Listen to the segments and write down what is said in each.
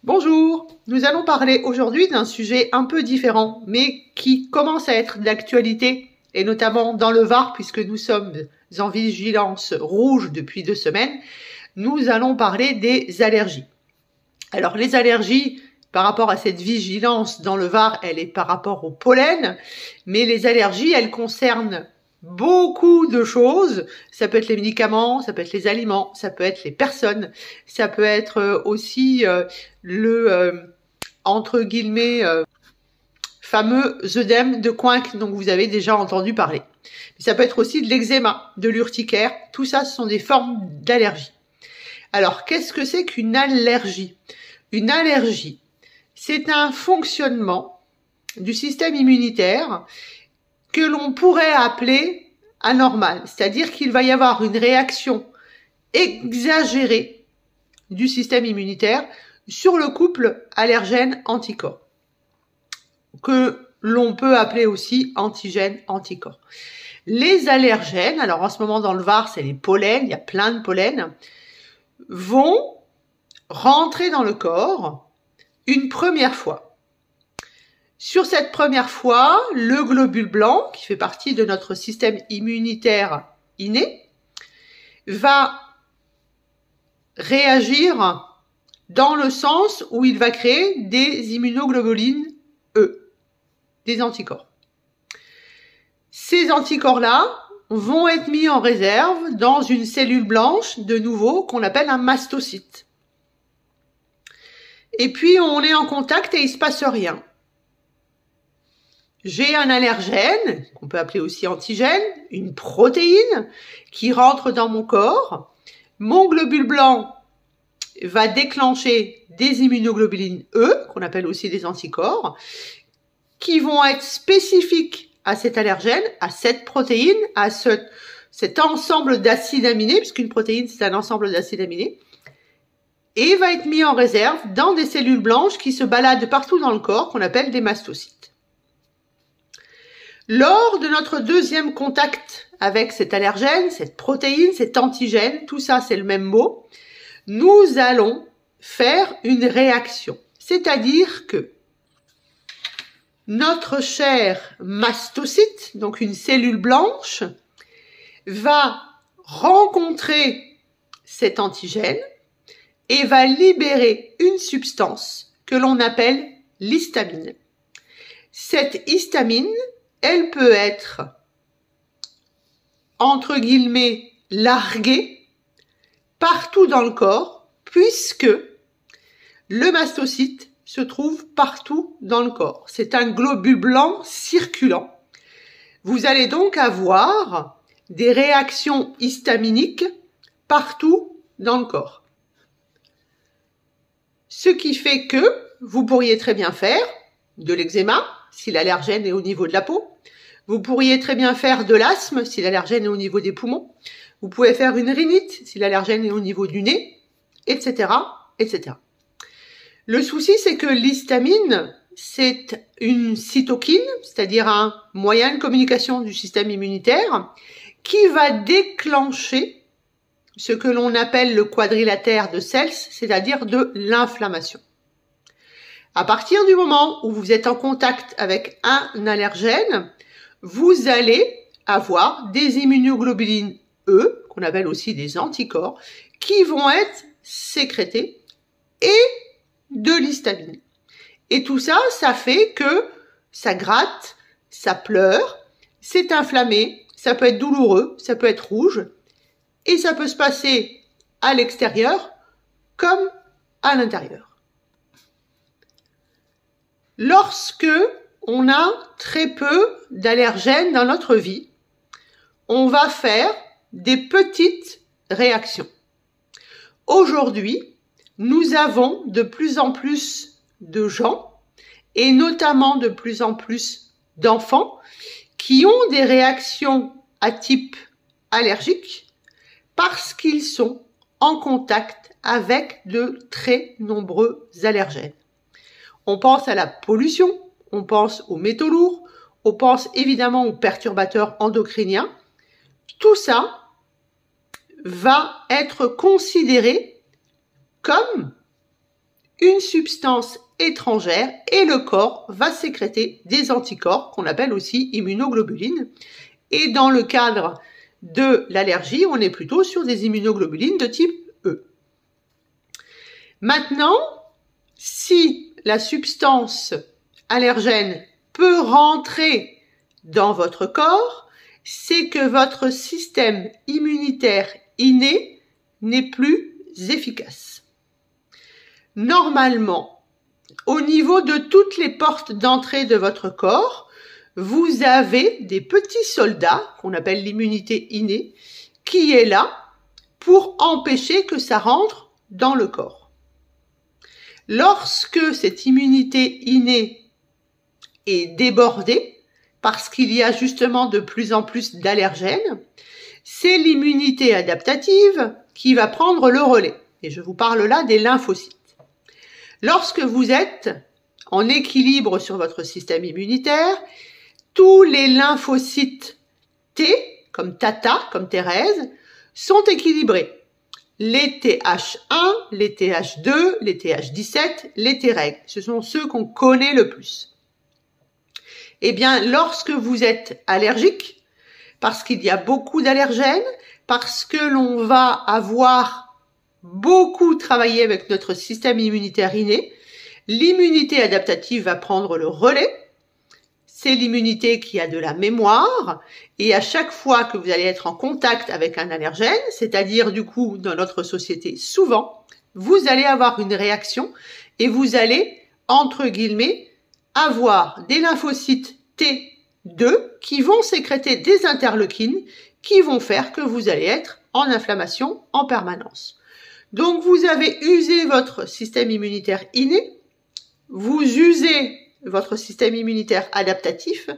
Bonjour, nous allons parler aujourd'hui d'un sujet un peu différent, mais qui commence à être d'actualité, et notamment dans le Var, puisque nous sommes en vigilance rouge depuis 2 semaines. Nous allons parler des allergies. Alors les allergies, par rapport à cette vigilance dans le Var, elle est par rapport au pollen, mais les allergies, elles concernent beaucoup de choses. Ça peut être les médicaments, ça peut être les aliments, ça peut être les personnes, ça peut être aussi entre guillemets fameux œdème de Coinck dont vous avez déjà entendu parler. Mais ça peut être aussi de l'eczéma, de l'urticaire, tout ça ce sont des formes d'allergie. Alors qu'est-ce que c'est qu'une allergie? Une allergie, c'est un fonctionnement du système immunitaire que l'on pourrait appeler anormal, c'est-à-dire qu'il va y avoir une réaction exagérée du système immunitaire sur le couple allergène-anticorps, que l'on peut appeler aussi antigène-anticorps. Les allergènes, alors en ce moment dans le Var, c'est les pollens, il y a plein de pollens, vont rentrer dans le corps une première fois. Sur cette première fois, le globule blanc, qui fait partie de notre système immunitaire inné, va réagir dans le sens où il va créer des immunoglobulines E, des anticorps. Ces anticorps-là vont être mis en réserve dans une cellule blanche, de nouveau, qu'on appelle un mastocyte. Et puis, on est en contact et il ne se passe rien. J'ai un allergène, qu'on peut appeler aussi antigène, une protéine qui rentre dans mon corps. Mon globule blanc va déclencher des immunoglobulines E, qu'on appelle aussi des anticorps, qui vont être spécifiques à cet allergène, à cette protéine, à cet ensemble d'acides aminés, puisqu'une protéine c'est un ensemble d'acides aminés, et va être mis en réserve dans des cellules blanches qui se baladent partout dans le corps, qu'on appelle des mastocytes. Lors de notre deuxième contact avec cet allergène, cette protéine, cet antigène, tout ça c'est le même mot, nous allons faire une réaction. C'est-à-dire que notre cher mastocyte, donc une cellule blanche, va rencontrer cet antigène et va libérer une substance que l'on appelle l'histamine. Cette histamine, elle peut être, entre guillemets, larguée partout dans le corps, puisque le mastocyte se trouve partout dans le corps. C'est un globule blanc circulant. Vous allez donc avoir des réactions histaminiques partout dans le corps. Ce qui fait que vous pourriez très bien faire de l'eczéma, si l'allergène est au niveau de la peau. Vous pourriez très bien faire de l'asthme, si l'allergène est au niveau des poumons. Vous pouvez faire une rhinite, si l'allergène est au niveau du nez, etc., etc. Le souci, c'est que l'histamine, c'est une cytokine, c'est-à-dire un moyen de communication du système immunitaire, qui va déclencher ce que l'on appelle le quadrilatère de Sells, c'est-à-dire de l'inflammation. À partir du moment où vous êtes en contact avec un allergène, vous allez avoir des immunoglobulines E, qu'on appelle aussi des anticorps, qui vont être sécrétés et de l'histamine. Et tout ça, ça fait que ça gratte, ça pleure, c'est inflammé, ça peut être douloureux, ça peut être rouge, et ça peut se passer à l'extérieur comme à l'intérieur. Lorsque on a très peu d'allergènes dans notre vie, on va faire des petites réactions. Aujourd'hui, nous avons de plus en plus de gens, et notamment de plus en plus d'enfants, qui ont des réactions à type allergique parce qu'ils sont en contact avec de très nombreux allergènes. On pense à la pollution, on pense aux métaux lourds, on pense évidemment aux perturbateurs endocriniens. Tout ça va être considéré comme une substance étrangère et le corps va sécréter des anticorps qu'on appelle aussi immunoglobulines. Et dans le cadre de l'allergie, on est plutôt sur des immunoglobulines de type E. Maintenant, si la substance allergène peut rentrer dans votre corps, c'est que votre système immunitaire inné n'est plus efficace. Normalement, au niveau de toutes les portes d'entrée de votre corps, vous avez des petits soldats, qu'on appelle l'immunité innée, qui est là pour empêcher que ça rentre dans le corps. Lorsque cette immunité innée est débordée, parce qu'il y a justement de plus en plus d'allergènes, c'est l'immunité adaptative qui va prendre le relais. Et je vous parle là des lymphocytes. Lorsque vous êtes en équilibre sur votre système immunitaire, tous les lymphocytes T, comme Tata, comme Thérèse, sont équilibrés. Les TH1, les TH2, les TH17, les Treg, ce sont ceux qu'on connaît le plus. Eh bien, lorsque vous êtes allergique, parce qu'il y a beaucoup d'allergènes, parce que l'on va avoir beaucoup travaillé avec notre système immunitaire inné, l'immunité adaptative va prendre le relais. C'est l'immunité qui a de la mémoire, et à chaque fois que vous allez être en contact avec un allergène, c'est-à-dire du coup dans notre société souvent, vous allez avoir une réaction et vous allez, entre guillemets, avoir des lymphocytes T2 qui vont sécréter des interleukines qui vont faire que vous allez être en inflammation en permanence. Donc vous avez usé votre système immunitaire inné, vous usez votre système immunitaire adaptatif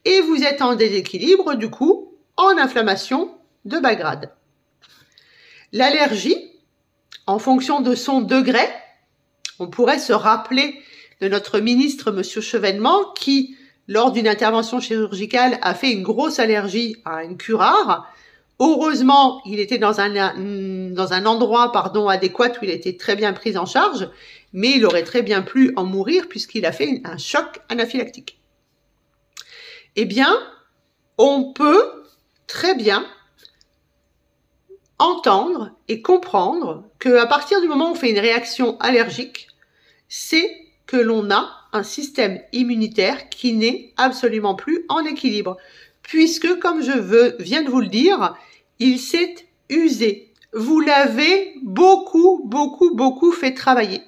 et vous êtes en déséquilibre du coup en inflammation de bas grade. L'allergie, en fonction de son degré, on pourrait se rappeler de notre ministre Monsieur Chevènement qui, lors d'une intervention chirurgicale, a fait une grosse allergie à une curare. Heureusement, il était dans un endroit adéquat où il était très bien pris en charge, mais il aurait très bien pu en mourir puisqu'il a fait un choc anaphylactique. Eh bien, on peut très bien entendre et comprendre qu'à partir du moment où on fait une réaction allergique, c'est que l'on a un système immunitaire qui n'est absolument plus en équilibre. Puisque, comme je viens de vous le dire, il s'est usé. Vous l'avez beaucoup fait travailler.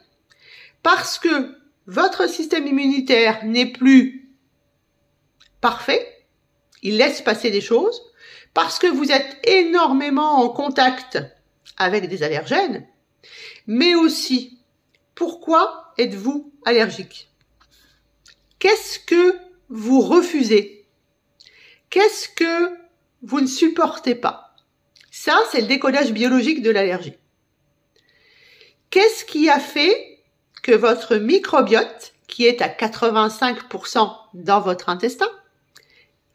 Parce que votre système immunitaire n'est plus parfait, il laisse passer des choses, parce que vous êtes énormément en contact avec des allergènes, mais aussi, pourquoi êtes-vous allergique? Qu'est-ce que vous refusez? Qu'est-ce que vous ne supportez pas? Ça, c'est le décodage biologique de l'allergie. Qu'est-ce qui a fait que votre microbiote, qui est à 85% dans votre intestin,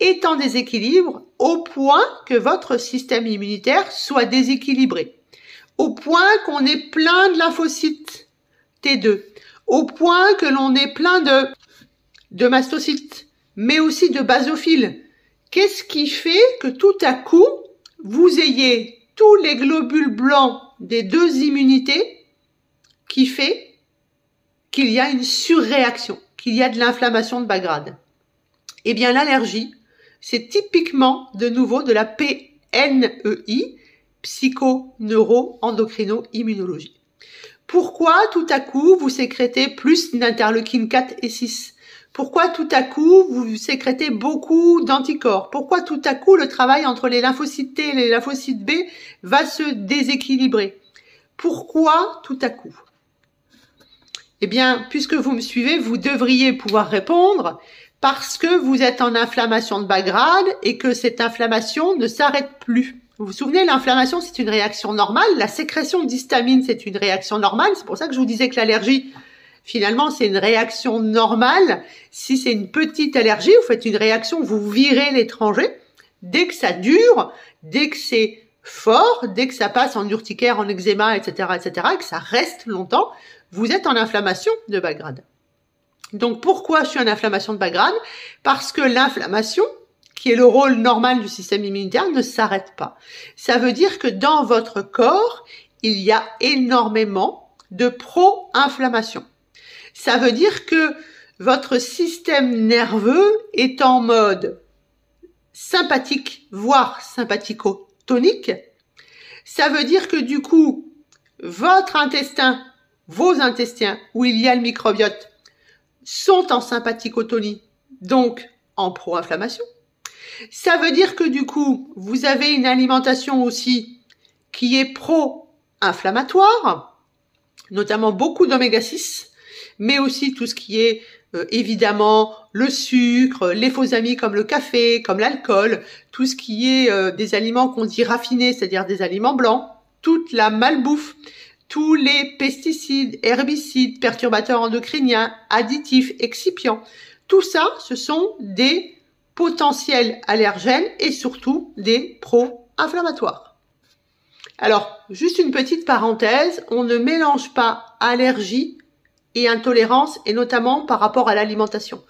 est en déséquilibre au point que votre système immunitaire soit déséquilibré, au point qu'on ait plein de lymphocytes T2, au point que l'on ait plein de mastocytes, mais aussi de basophiles. Qu'est-ce qui fait que tout à coup, vous ayez tous les globules blancs des deux immunités qui fait qu'il y a une surréaction, qu'il y a de l'inflammation de bas grade? Eh bien, l'allergie, c'est typiquement de nouveau de la PNEI, psycho-neuro-endocrino-immunologie. Pourquoi tout à coup vous sécrétez plus d'interleukines 4 et 6? Pourquoi tout à coup vous sécrétez beaucoup d'anticorps? Pourquoi tout à coup le travail entre les lymphocytes T et les lymphocytes B va se déséquilibrer? Pourquoi tout à coup? Eh bien, puisque vous me suivez, vous devriez pouvoir répondre parce que vous êtes en inflammation de bas grade et que cette inflammation ne s'arrête plus. Vous vous souvenez, l'inflammation, c'est une réaction normale. La sécrétion d'histamine, c'est une réaction normale. C'est pour ça que je vous disais que l'allergie, finalement, c'est une réaction normale. Si c'est une petite allergie, vous faites une réaction, vous virez l'étranger. Dès que ça dure, dès que c'est fort, dès que ça passe en urticaire, en eczéma, etc., etc., et que ça reste longtemps, vous êtes en inflammation de bas grade. Donc pourquoi je suis en inflammation de bas grade? Parce que l'inflammation, qui est le rôle normal du système immunitaire, ne s'arrête pas. Ça veut dire que dans votre corps, il y a énormément de pro-inflammation. Ça veut dire que votre système nerveux est en mode sympathique, voire sympathico-tonique. Ça veut dire que du coup, votre intestin, vos intestins, où il y a le microbiote, sont en sympathicotonie, donc en pro-inflammation. Ça veut dire que du coup, vous avez une alimentation aussi qui est pro-inflammatoire, notamment beaucoup d'oméga 6, mais aussi tout ce qui est évidemment le sucre, les faux amis comme le café, comme l'alcool, tout ce qui est des aliments qu'on dit raffinés, c'est-à-dire des aliments blancs, toute la malbouffe, tous les pesticides, herbicides, perturbateurs endocriniens, additifs, excipients. Tout ça, ce sont des potentiels allergènes et surtout des pro-inflammatoires. Alors, juste une petite parenthèse, on ne mélange pas allergie et intolérance, et notamment par rapport à l'alimentation.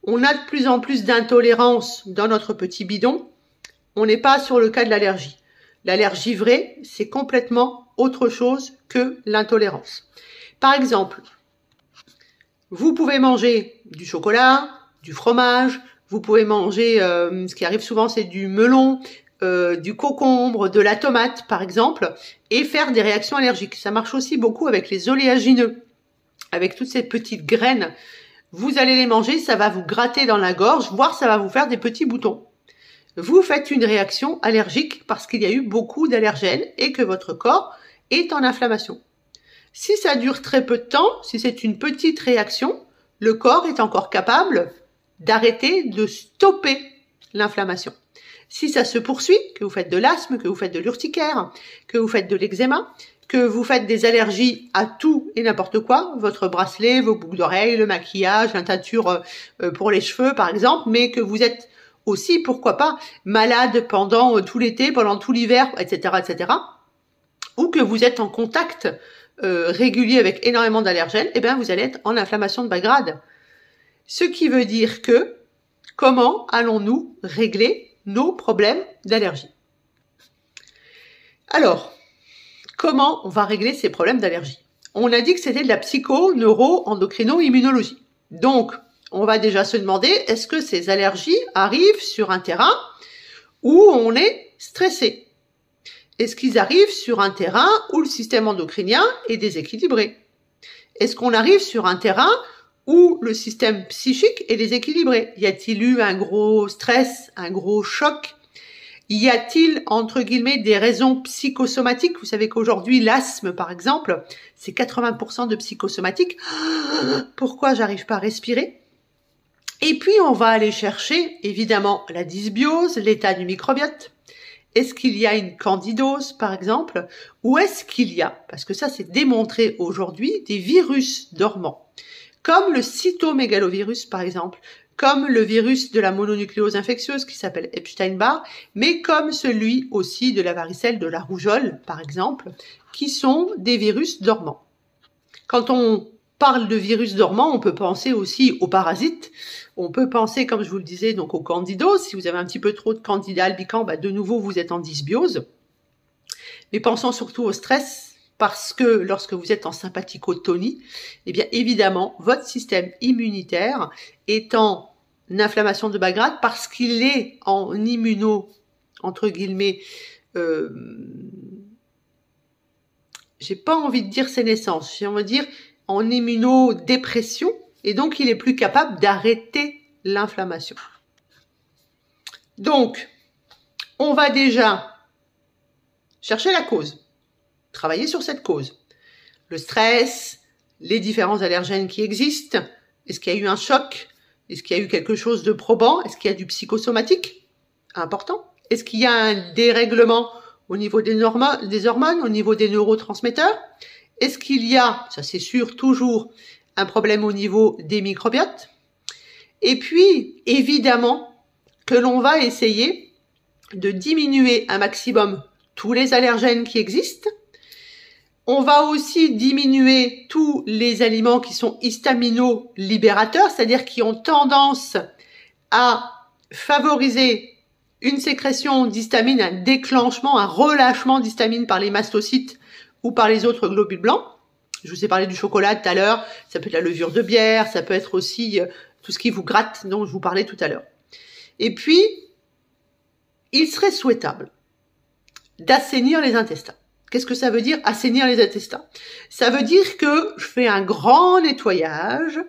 On a de plus en plus d'intolérance dans notre petit bidon. On n'est pas sur le cas de l'allergie. L'allergie vraie, c'est complètement autre chose que l'intolérance. Par exemple, vous pouvez manger du chocolat, du fromage, vous pouvez manger, ce qui arrive souvent, c'est du melon, du concombre, de la tomate, par exemple, et faire des réactions allergiques. Ça marche aussi beaucoup avec les oléagineux. Avec toutes ces petites graines, vous allez les manger, ça va vous gratter dans la gorge, voire ça va vous faire des petits boutons. Vous faites une réaction allergique parce qu'il y a eu beaucoup d'allergènes et que votre corps est en inflammation. Si ça dure très peu de temps, si c'est une petite réaction, le corps est encore capable d'arrêter, de stopper l'inflammation. Si ça se poursuit, que vous faites de l'asthme, que vous faites de l'urticaire, que vous faites de l'eczéma, que vous faites des allergies à tout et n'importe quoi, votre bracelet, vos boucles d'oreilles, le maquillage, la teinture pour les cheveux par exemple, mais que vous êtes aussi, pourquoi pas, malade pendant tout l'été, pendant tout l'hiver, etc., etc., ou que vous êtes en contact régulier avec énormément d'allergènes, eh bien vous allez être en inflammation de bas grade. Ce qui veut dire que, comment allons-nous régler nos problèmes d'allergie? Alors, comment on va régler ces problèmes d'allergie? On a dit que c'était de la psycho-neuro-endocrino-immunologie. Donc, on va déjà se demander, est-ce que ces allergies arrivent sur un terrain où on est stressé? Est-ce qu'ils arrivent sur un terrain où le système endocrinien est déséquilibré? Est-ce qu'on arrive sur un terrain où le système psychique est déséquilibré? Y a-t-il eu un gros stress, un gros choc? Y a-t-il, entre guillemets, des raisons psychosomatiques? Vous savez qu'aujourd'hui, l'asthme, par exemple, c'est 80% de psychosomatique. Pourquoi j'arrive pas à respirer? Et puis, on va aller chercher, évidemment, la dysbiose, l'état du microbiote. Est-ce qu'il y a une candidose, par exemple? Ou est-ce qu'il y a, parce que ça, c'est démontré aujourd'hui, des virus dormants, comme le cytomégalovirus, par exemple, comme le virus de la mononucléose infectieuse qui s'appelle Epstein-Barr, mais comme celui aussi de la varicelle, de la rougeole, par exemple, qui sont des virus dormants. Quand on parle de virus dormants, on peut penser aussi aux parasites, on peut penser, comme je vous le disais, donc aux candidoses. Si vous avez un petit peu trop de candida albicans, de nouveau, vous êtes en dysbiose. Mais pensons surtout au stress, parce que lorsque vous êtes en sympathicotonie, eh bien évidemment, votre système immunitaire est en inflammation de bas grade parce qu'il est en immuno, entre guillemets, j'ai pas envie de dire sénescence, j'ai envie de dire en immunodépression, et donc il est plus capable d'arrêter l'inflammation. Donc, on va déjà chercher la cause. Travailler sur cette cause. Le stress, les différents allergènes qui existent. Est-ce qu'il y a eu un choc? Est-ce qu'il y a eu quelque chose de probant? Est-ce qu'il y a du psychosomatique? Important. Est-ce qu'il y a un dérèglement au niveau des hormones, au niveau des neurotransmetteurs? Est-ce qu'il y a, ça c'est sûr, toujours un problème au niveau des microbiotes? Et puis, évidemment, que l'on va essayer de diminuer un maximum tous les allergènes qui existent. On va aussi diminuer tous les aliments qui sont histaminolibérateurs, c'est-à-dire qui ont tendance à favoriser une sécrétion d'histamine, un déclenchement, un relâchement d'histamine par les mastocytes ou par les autres globules blancs. Je vous ai parlé du chocolat tout à l'heure, ça peut être la levure de bière, ça peut être aussi tout ce qui vous gratte dont je vous parlais tout à l'heure. Et puis, il serait souhaitable d'assainir les intestins. Qu'est-ce que ça veut dire, assainir les intestins? Ça veut dire que je fais un grand nettoyage,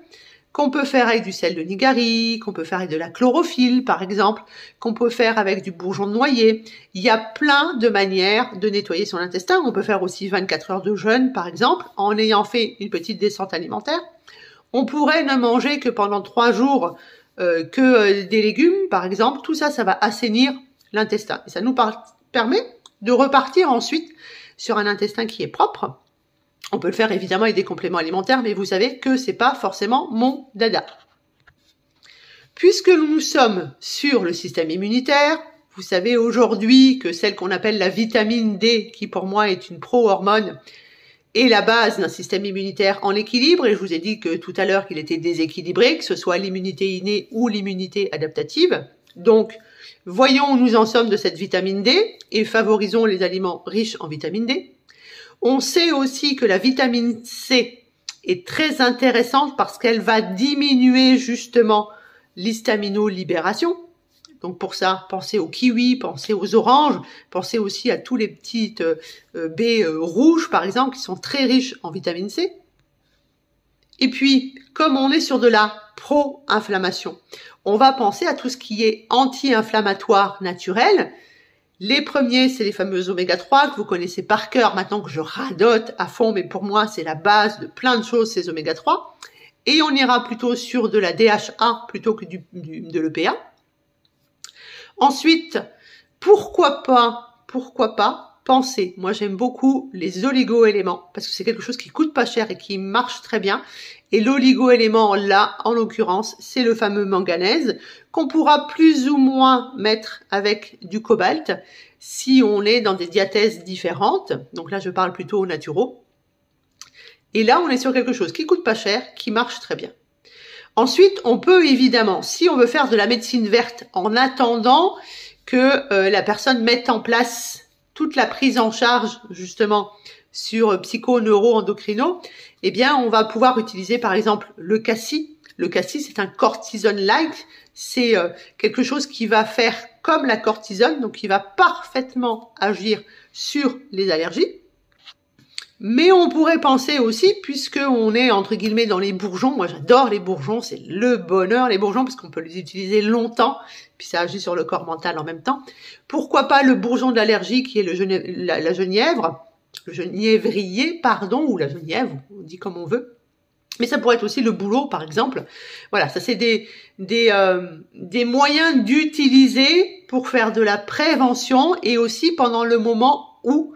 qu'on peut faire avec du sel de Nigari, qu'on peut faire avec de la chlorophylle, par exemple, qu'on peut faire avec du bourgeon de noyer. Il y a plein de manières de nettoyer son intestin. On peut faire aussi 24 heures de jeûne, par exemple, en ayant fait une petite descente alimentaire. On pourrait ne manger que pendant 3 jours que des légumes, par exemple. Tout ça, ça va assainir l'intestin. Et ça nous permet de repartir ensuite sur un intestin qui est propre. On peut le faire évidemment avec des compléments alimentaires, mais vous savez que c'est pas forcément mon dada. Puisque nous sommes sur le système immunitaire, vous savez aujourd'hui que celle qu'on appelle la vitamine D, qui pour moi est une pro-hormone, est la base d'un système immunitaire en équilibre, et je vous ai dit que tout à l'heure qu'il était déséquilibré, que ce soit l'immunité innée ou l'immunité adaptative. Donc, voyons où nous en sommes de cette vitamine D et favorisons les aliments riches en vitamine D. On sait aussi que la vitamine C est très intéressante parce qu'elle va diminuer justement l'histaminolibération. Donc pour ça, pensez aux kiwis, pensez aux oranges, pensez aussi à tous les petites baies rouges par exemple qui sont très riches en vitamine C. Et puis, comme on est sur de la pro-inflammation, on va penser à tout ce qui est anti-inflammatoire naturel. Les premiers, c'est les fameux oméga 3 que vous connaissez par cœur maintenant que je radote à fond, mais pour moi, c'est la base de plein de choses, ces oméga 3. Et on ira plutôt sur de la DHA plutôt que de l'EPA. Ensuite, pourquoi pas penser, moi j'aime beaucoup les oligo-éléments, parce que c'est quelque chose qui coûte pas cher et qui marche très bien. Et l'oligo-élément, là, en l'occurrence, c'est le fameux manganèse, qu'on pourra plus ou moins mettre avec du cobalt, si on est dans des diathèses différentes. Donc là, je parle plutôt aux naturaux. Et là, on est sur quelque chose qui coûte pas cher, qui marche très bien. Ensuite, on peut évidemment, si on veut faire de la médecine verte, en attendant que la personne mette en place toute la prise en charge, justement, sur psycho-neuro-endocrino, eh bien, on va pouvoir utiliser, par exemple, le cassis. Le cassis, c'est un cortisone-like. C'est quelque chose qui va faire comme la cortisone, donc qui va parfaitement agir sur les allergies. Mais on pourrait penser aussi, puisqu'on est entre guillemets dans les bourgeons, moi j'adore les bourgeons, c'est le bonheur les bourgeons, parce qu'on peut les utiliser longtemps, puis ça agit sur le corps mental en même temps. Pourquoi pas le bourgeon de l'allergie qui est la genièvre, le genièvrier, pardon, ou la genièvre, on dit comme on veut. Mais ça pourrait être aussi le bouleau, par exemple. Voilà, ça c'est des moyens d'utiliser pour faire de la prévention et aussi pendant le moment où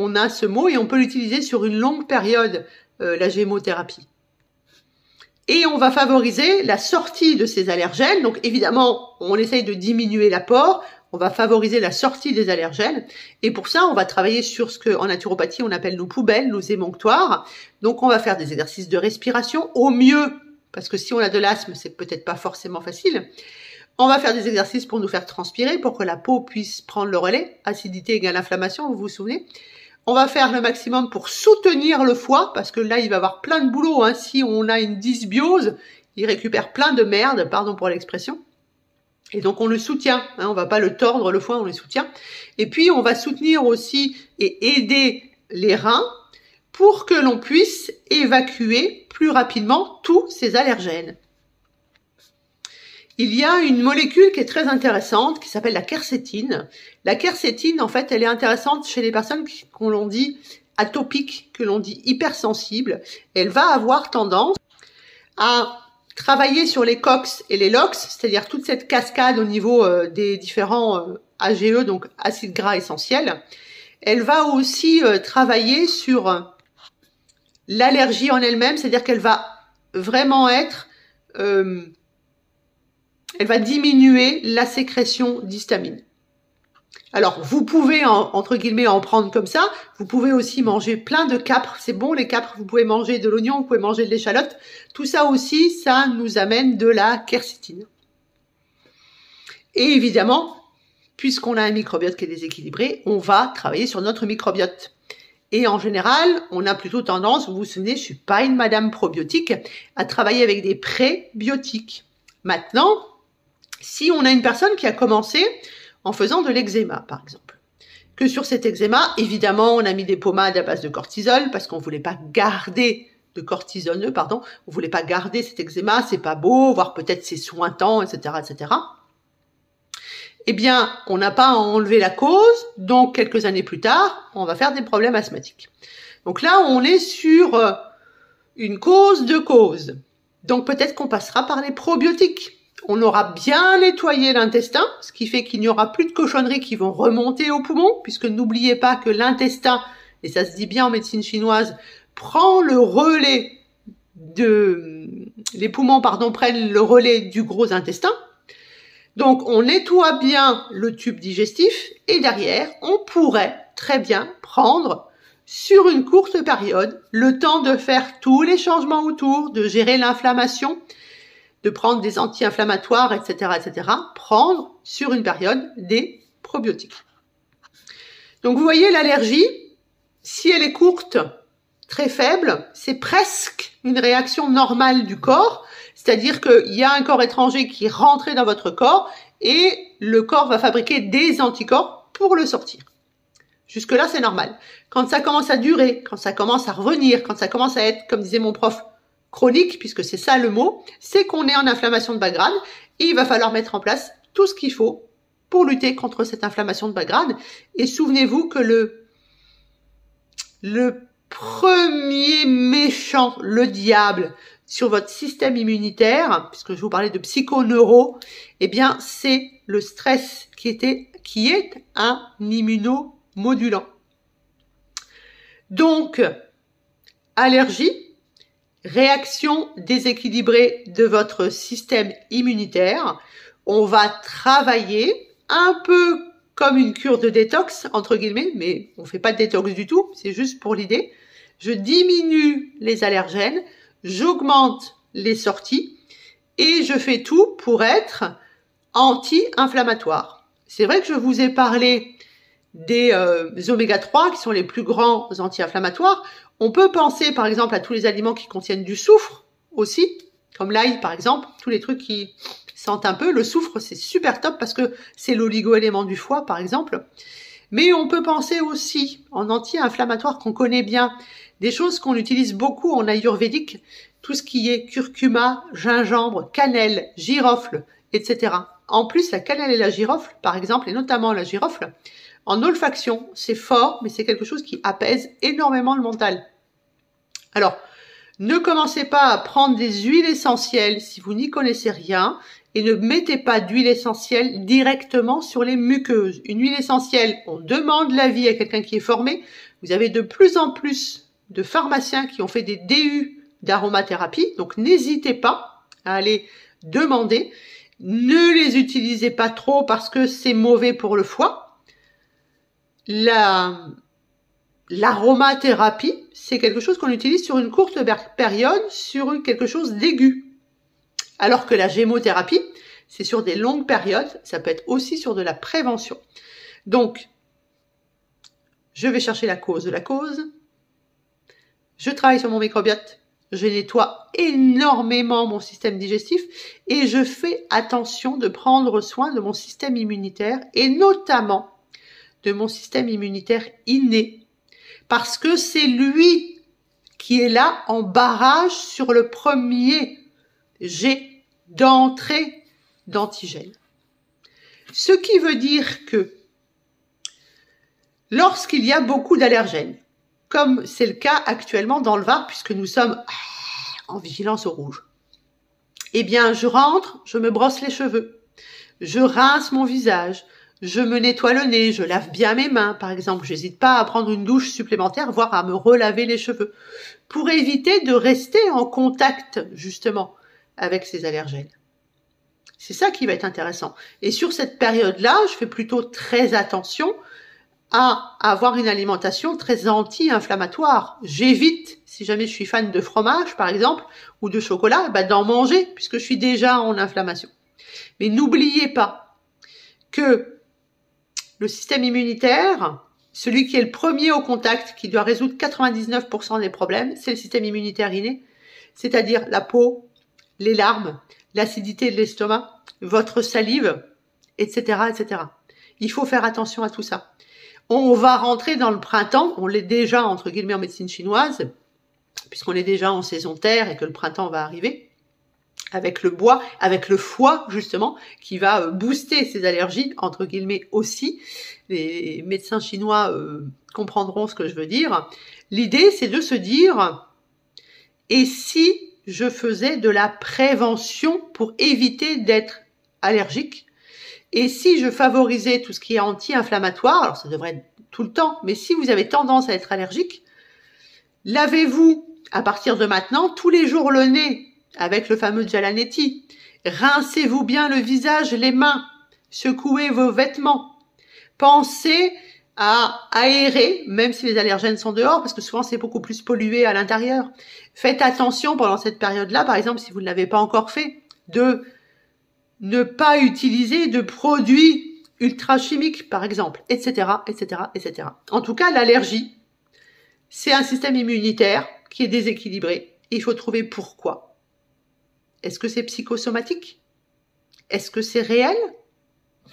on a ce mot et on peut l'utiliser sur une longue période, la gémothérapie. Et on va favoriser la sortie de ces allergènes. Donc évidemment, on essaye de diminuer l'apport. On va favoriser la sortie des allergènes. Et pour ça, on va travailler sur ce qu'en naturopathie, on appelle nos poubelles, nos émonctoires. Donc on va faire des exercices de respiration au mieux, parce que si on a de l'asthme, c'est peut-être pas forcément facile. On va faire des exercices pour nous faire transpirer, pour que la peau puisse prendre le relais. Acidité égale inflammation, vous vous souvenez? On va faire le maximum pour soutenir le foie, parce que là, il va avoir plein de boulot. Hein. Si on a une dysbiose, il récupère plein de merde, pardon pour l'expression. Et donc, on le soutient. Hein. On va pas le tordre, le foie, on le soutient. Et puis, on va soutenir aussi et aider les reins pour que l'on puisse évacuer plus rapidement tous ces allergènes. Il y a une molécule qui est très intéressante, qui s'appelle la quercétine. La quercétine, en fait, elle est intéressante chez les personnes qu'on l'on dit atopiques, que l'on dit hypersensibles. Elle va avoir tendance à travailler sur les COX et les LOX, c'est-à-dire toute cette cascade au niveau des différents AGE, donc acides gras essentiels. Elle va aussi travailler sur l'allergie en elle-même, c'est-à-dire qu'elle va vraiment être... elle va diminuer la sécrétion d'histamine. Alors, vous pouvez, entre guillemets, en prendre comme ça. Vous pouvez aussi manger plein de capres. C'est bon, les capres. Vous pouvez manger de l'oignon, vous pouvez manger de l'échalote. Tout ça aussi, ça nous amène de la quercétine. Et évidemment, puisqu'on a un microbiote qui est déséquilibré, on va travailler sur notre microbiote. Et en général, on a plutôt tendance, vous vous souvenez, je suis pas une madame probiotique, à travailler avec des prébiotiques. Maintenant, si on a une personne qui a commencé en faisant de l'eczéma, par exemple, que sur cet eczéma, évidemment, on a mis des pommades à base de cortisol parce qu'on voulait pas garder de cortisone, pardon, on voulait pas garder cet eczéma, c'est pas beau, voire peut-être c'est sointant, etc., etc. Eh bien, on n'a pas enlevé la cause, donc quelques années plus tard, on va faire des problèmes asthmatiques. Donc là, on est sur une cause de cause. Donc peut-être qu'on passera par les probiotiques. On aura bien nettoyé l'intestin, ce qui fait qu'il n'y aura plus de cochonneries qui vont remonter aux poumons, puisque n'oubliez pas que l'intestin, et ça se dit bien en médecine chinoise, prend le relais les poumons, prennent le relais du gros intestin. Donc, on nettoie bien le tube digestif et derrière, on pourrait très bien prendre sur une courte période le temps de faire tous les changements autour, de gérer l'inflammation, de prendre des anti-inflammatoires, etc., etc., prendre sur une période des probiotiques. Donc, vous voyez l'allergie, si elle est courte, très faible, c'est presque une réaction normale du corps. C'est-à-dire qu'il y a un corps étranger qui est rentré dans votre corps et le corps va fabriquer des anticorps pour le sortir. Jusque-là, c'est normal. Quand ça commence à durer, quand ça commence à revenir, quand ça commence à être, comme disait mon prof, chronique, puisque c'est ça le mot, c'est qu'on est en inflammation de bas grade et il va falloir mettre en place tout ce qu'il faut pour lutter contre cette inflammation de bas grade. Et souvenez-vous que le premier méchant, le diable, sur votre système immunitaire, puisque je vous parlais de psychoneuro, eh bien, c'est le stress qui est un immunomodulant. Donc, allergie, réaction déséquilibrée de votre système immunitaire. On va travailler un peu comme une cure de détox, entre guillemets, mais on ne fait pas de détox du tout, c'est juste pour l'idée. Je diminue les allergènes, j'augmente les sorties et je fais tout pour être anti-inflammatoire. C'est vrai que je vous ai parlé des oméga 3 qui sont les plus grands anti-inflammatoires. On peut penser par exemple à tous les aliments qui contiennent du soufre aussi, comme l'ail par exemple, tous les trucs qui sentent un peu. Le soufre, c'est super top parce que c'est l'oligo-élément du foie par exemple. Mais on peut penser aussi en anti-inflammatoire qu'on connaît bien, des choses qu'on utilise beaucoup en ayurvédique, tout ce qui est curcuma, gingembre, cannelle, girofle, etc. En plus, la cannelle et la girofle, par exemple, et notamment la girofle, en olfaction, c'est fort, mais c'est quelque chose qui apaise énormément le mental. Alors, ne commencez pas à prendre des huiles essentielles si vous n'y connaissez rien et ne mettez pas d'huile essentielle directement sur les muqueuses. Une huile essentielle, on demande l'avis à quelqu'un qui est formé. Vous avez de plus en plus de pharmaciens qui ont fait des DU d'aromathérapie, donc n'hésitez pas à aller demander. Ne les utilisez pas trop parce que c'est mauvais pour le foie. L'aromathérapie, c'est quelque chose qu'on utilise sur une courte période, sur quelque chose d'aigu. Alors que la gémothérapie, c'est sur des longues périodes, ça peut être aussi sur de la prévention. Donc, je vais chercher la cause de la cause. Je travaille sur mon microbiote. Je nettoie énormément mon système digestif et je fais attention de prendre soin de mon système immunitaire et notamment de mon système immunitaire inné parce que c'est lui qui est là en barrage sur le premier jet d'entrée d'antigènes. Ce qui veut dire que lorsqu'il y a beaucoup d'allergènes, comme c'est le cas actuellement dans le Var, puisque nous sommes en vigilance au rouge, eh bien, je rentre, je me brosse les cheveux, je rince mon visage, je me nettoie le nez, je lave bien mes mains, par exemple. J'hésite pas à prendre une douche supplémentaire, voire à me relaver les cheveux, pour éviter de rester en contact, justement, avec ces allergènes. C'est ça qui va être intéressant. Et sur cette période-là, je fais plutôt très attention à avoir une alimentation très anti-inflammatoire. J'évite, si jamais je suis fan de fromage, par exemple, ou de chocolat, d'en manger, puisque je suis déjà en inflammation. Mais n'oubliez pas que le système immunitaire, celui qui est le premier au contact, qui doit résoudre 99% des problèmes, c'est le système immunitaire inné, c'est-à-dire la peau, les larmes, l'acidité de l'estomac, votre salive, etc., etc. Il faut faire attention à tout ça. On va rentrer dans le printemps, on l'est déjà entre guillemets en médecine chinoise, puisqu'on est déjà en saison terre et que le printemps va arriver, avec le bois, avec le foie justement, qui va booster ces allergies, entre guillemets aussi. Les médecins chinois comprendront ce que je veux dire. L'idée, c'est de se dire, et si je faisais de la prévention pour éviter d'être allergique? Et si je favorisais tout ce qui est anti-inflammatoire, alors ça devrait être tout le temps, mais si vous avez tendance à être allergique, lavez-vous à partir de maintenant tous les jours le nez avec le fameux Jalanetti. Rincez-vous bien le visage, les mains, secouez vos vêtements. Pensez à aérer, même si les allergènes sont dehors, parce que souvent c'est beaucoup plus pollué à l'intérieur. Faites attention pendant cette période-là, par exemple, si vous ne l'avez pas encore fait, de ne pas utiliser de produits ultra chimiques, par exemple, etc., etc., etc. En tout cas, l'allergie, c'est un système immunitaire qui est déséquilibré. Il faut trouver pourquoi. Est-ce que c'est psychosomatique? Est-ce que c'est réel?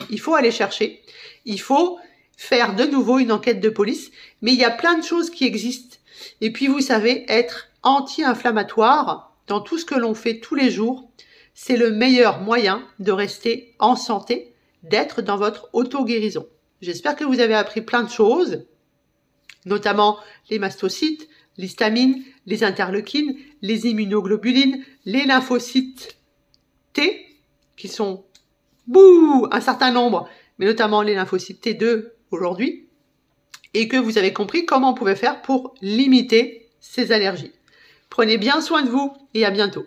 Il faut aller chercher. Il faut faire de nouveau une enquête de police. Mais il y a plein de choses qui existent. Et puis, vous savez, être anti-inflammatoire dans tout ce que l'on fait tous les jours, c'est le meilleur moyen de rester en santé, d'être dans votre auto-guérison. J'espère que vous avez appris plein de choses, notamment les mastocytes, l'histamine, les interleukines, les immunoglobulines, les lymphocytes T, qui sont un certain nombre, mais notamment les lymphocytes T2 aujourd'hui, et que vous avez compris comment on pouvait faire pour limiter ces allergies. Prenez bien soin de vous et à bientôt.